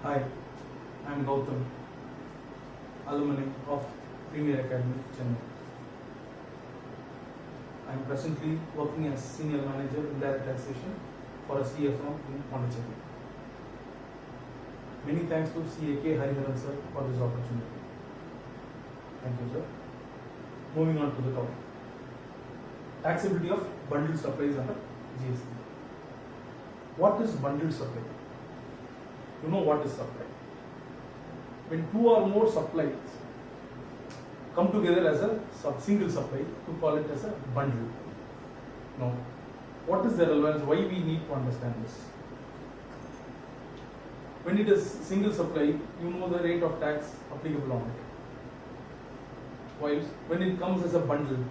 Hi, I am Gautam, alumni of Premier Academy, Chennai. I am presently working as Senior Manager in Direct Taxation for a CA firm in Pondicherry. Many thanks to CAK Hariharan sir for this opportunity. Thank you, sir. Moving on to the topic. Taxability of bundled supplies under GST. What is bundled supply? You know what is supply. When two or more supplies come together as a single supply, to call it as a bundle. Now, what is the relevance? Why we need to understand this? When it is single supply, you know the rate of tax applicable on it. While when it comes as a bundle,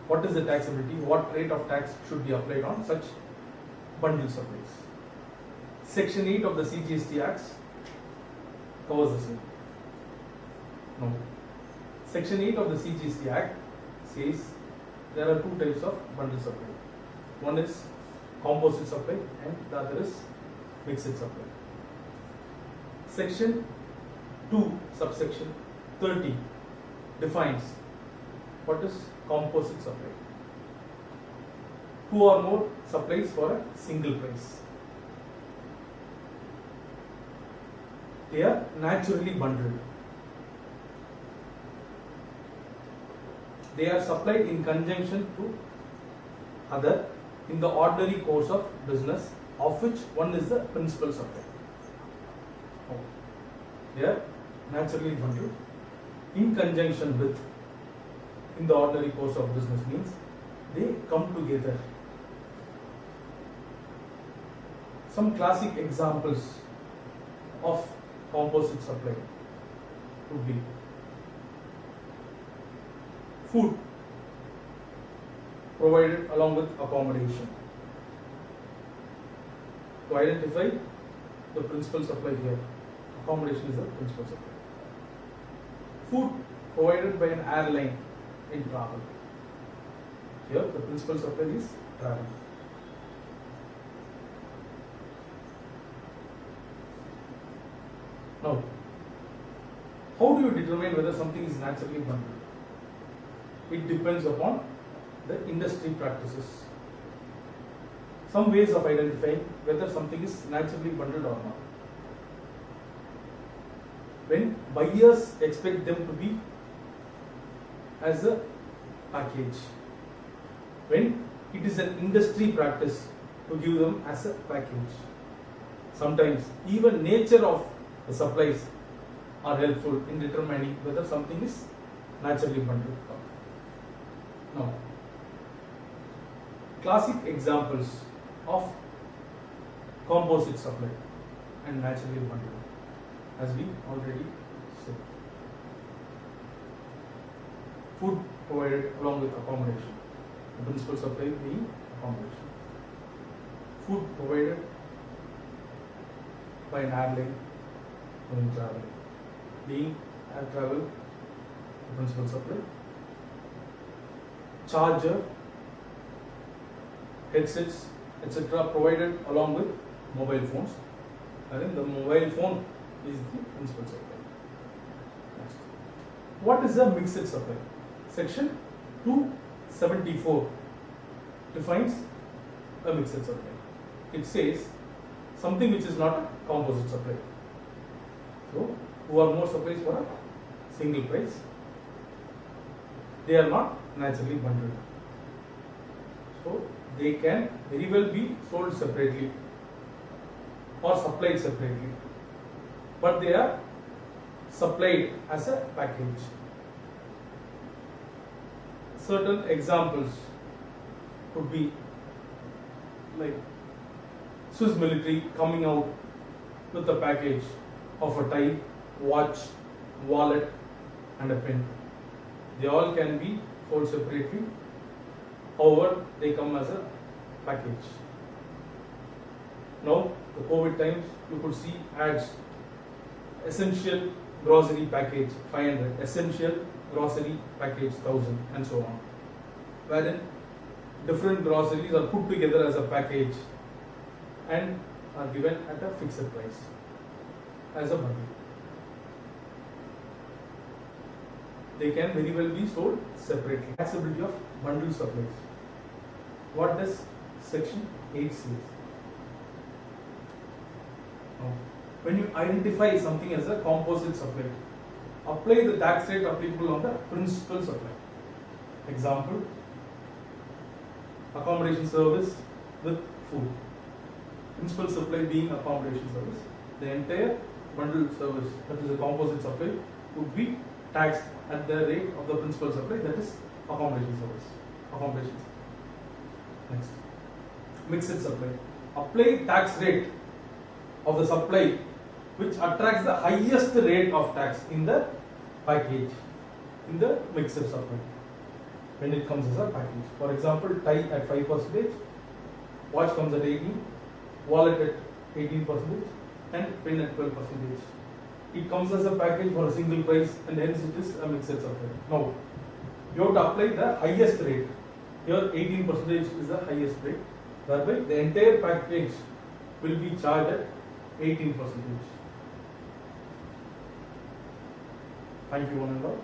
what is the taxability? What rate of tax should be applied on such bundle supplies? Section 8 of the CGST Act covers the same. No. Section 8 of the CGST Act says there are two types of bundle supply. One is composite supply and the other is mixed supply. Section 2 subsection 30 defines what is composite supply. Two or more supplies for a single price. They are naturally bundled. They are supplied in conjunction to other in the ordinary course of business, of which one is the principal supply. They are naturally bundled in conjunction with, in the ordinary course of business means they come together. Some classic examples of composite supply would be food provided along with accommodation. To identify the principal supply here, accommodation is the principal supply. Food provided by an airline in travel. Here the principal supply is travel. Now, how do you determine whether something is naturally bundled? It depends upon the industry practices. Some ways of identifying whether something is naturally bundled or not. When buyers expect them to be as a package. When it is an industry practice to give them as a package. Sometimes even nature of the supplies are helpful in determining whether something is naturally bundled. Now, classic examples of composite supply and naturally bundled, as we already said. Food provided along with accommodation. The principal supply being accommodation. Food provided by an airline when travel. Being air travel, the principal supply. Charger, headsets, etc. provided along with mobile phones. And then the mobile phone is the principal supply. Next. What is a mixed supply? Section 274 defines a mixed supply. It says something which is not a composite supply. So, who are more supplies for a single price? They are not naturally bundled. So, they can very well be sold separately or supplied separately, but they are supplied as a package. Certain examples could be like Swiss military coming out with a package of a tie, watch, wallet and a pen. They all can be sold separately, however they come as a package. Now the COVID times, you could see ads, essential grocery package 500, essential grocery package 1000 and so on, wherein different groceries are put together as a package and are given at a fixed price. as a bundle. They can very well be sold separately. Taxability of bundle supplies. What does section 8 says? Now, when you identify something as a composite supply, apply the tax rate applicable on the principal supply. Example, accommodation service with food. Principal supply being accommodation service. The entire bundle service, that is a composite supply, would be taxed at the rate of the principal supply, that is accommodation service. Accommodation. Next, mixed supply. Apply tax rate of the supply which attracts the highest rate of tax in the package, in the mixed supply, when it comes as a package. For example, tie at 5%, watch comes at 18%, wallet at 18%, and pen at 12%. It comes as a package for a single price, and hence it is a mixed supply. Now, you have to apply the highest rate. Here 18% is the highest rate, whereby the entire package will be charged at 18%. Thank you, one and all.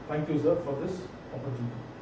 Thank you, sir, for this opportunity.